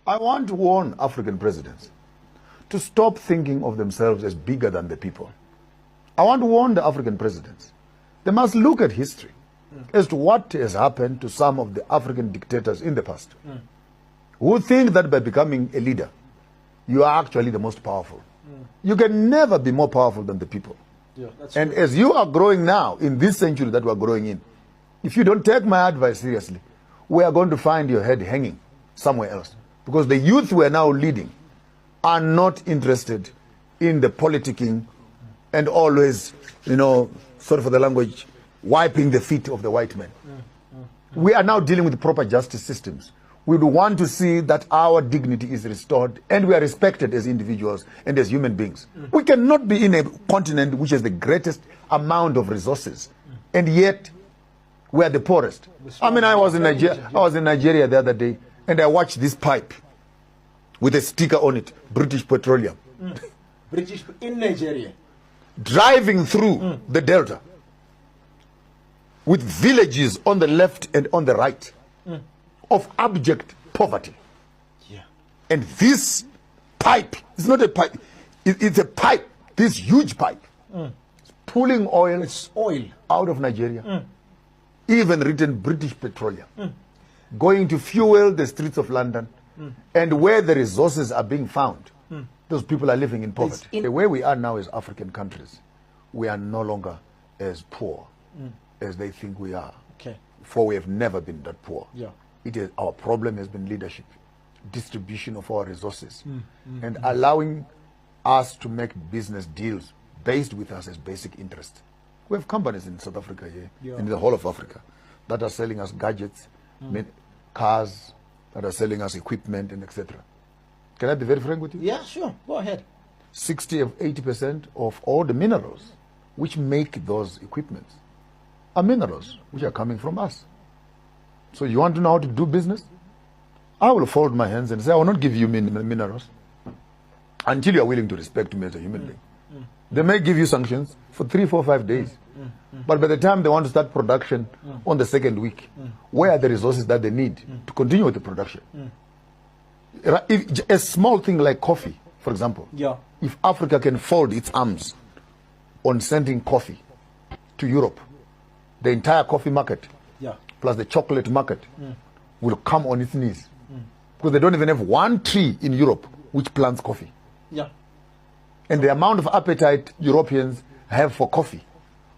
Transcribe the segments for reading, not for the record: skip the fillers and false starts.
I want to warn African presidents to stop thinking of themselves as bigger than the people. I want to warn the African presidents. They must look at history as to what has happened to some of the African dictators in the past who think that by becoming a leader, you are actually the most powerful. You can never be more powerful than the people. Yeah, that's and true. as you are growing now, in this century that we are growing in, if you don't take my advice seriously, we are going to find your head hanging somewhere else. Because the youth we are now leading are not interested in the politicking and always, sorry for the language, wiping the feet of the white man. We are now dealing with proper justice systems. We would want to see that our dignity is restored and we are respected as individuals and as human beings. We cannot be in a continent which has the greatest amount of resources and yet we are the poorest. I mean, I was in Nigeria the other day and I watched this pipe with a sticker on it, British Petroleum. British in Nigeria. Driving through the Delta with villages on the left and on the right of abject poverty. Yeah. And this pipe, it's not a pipe, it's a pipe, this huge pipe, it's pulling oil, It's oil. out of Nigeria, even written British Petroleum, going to fuel the streets of London, and where the resources are being found, those people are living in poverty. The way we are now as African countries, we are no longer as poor as they think we are. Okay. For we have never been that poor. Yeah. It is, our problem has been leadership, distribution of our resources, and allowing us to make business deals based with us as basic interest. We have companies in South Africa here, Yeah. in the whole of Africa, that are selling us gadgets, cars, that are selling us equipment, and etc. Can I be very frank with you? Yeah, sure. Go ahead. 60 or 80% of all the minerals which make those equipments are minerals which are coming from us. So you want to know how to do business? I will fold my hands and say, I will not give you minerals until you are willing to respect me as a human being. They may give you sanctions for 3, 4, 5 days. But by the time they want to start production on the second week, where are the resources that they need to continue with the production? If a small thing like coffee, for example, Yeah. if Africa can fold its arms on sending coffee to Europe, the entire coffee market Yeah. plus the chocolate market will come on its knees. Because they don't even have one tree in Europe which plants coffee. Yeah. And the amount of appetite Europeans have for coffee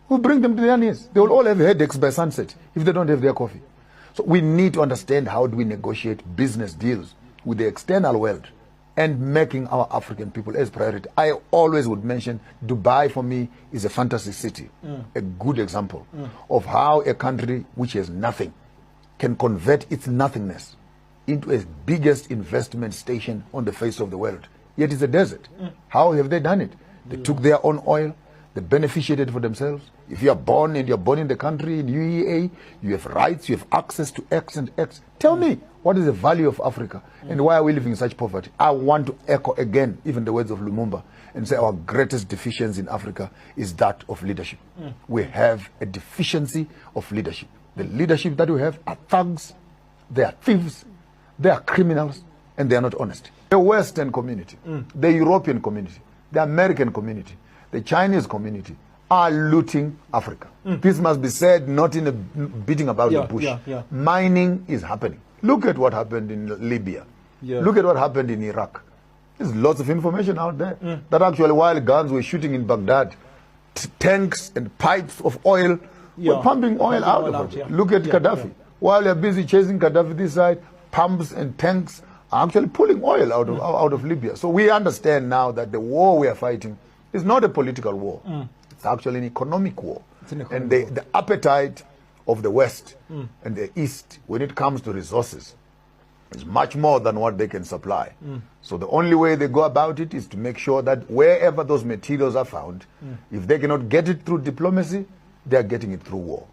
will bring them to their knees. They will all have headaches by sunset if they don't have their coffee. So we need to understand how do we negotiate business deals with the external world and making our African people as priority. I always would mention Dubai for me is a fantasy city, a good example of how a country which has nothing can convert its nothingness into its biggest investment station on the face of the world. Yet it's a desert. How have they done it? They took their own oil, they beneficiated for themselves. If you are born and you're born in the country, in UEA, you have rights, you have access to X and X. Tell me, what is the value of Africa and why are we living in such poverty? I want to echo again, even the words of Lumumba, and say our greatest deficiency in Africa is that of leadership. We have a deficiency of leadership. The leadership that we have are thugs, they are thieves, they are criminals, and they are not honest. The Western community, the European community, the American community, the Chinese community are looting Africa. This must be said not in a beating about the bush. Yeah. Mining is happening. Look at what happened in Libya. Yeah. Look at what happened in Iraq. There's lots of information out there that actually while guns were shooting in Baghdad, tanks and pipes of oil were pumping oil out of it. Yeah. Look at Gaddafi. While you're busy chasing Gaddafi this side, pumps and tanks are actually pulling oil out of Libya. So we understand now that the war we are fighting is not a political war. It's actually an economic war. And the appetite of the West and the East when it comes to resources is much more than what they can supply. So the only way they go about it is to make sure that wherever those materials are found, if they cannot get it through diplomacy, they are getting it through war.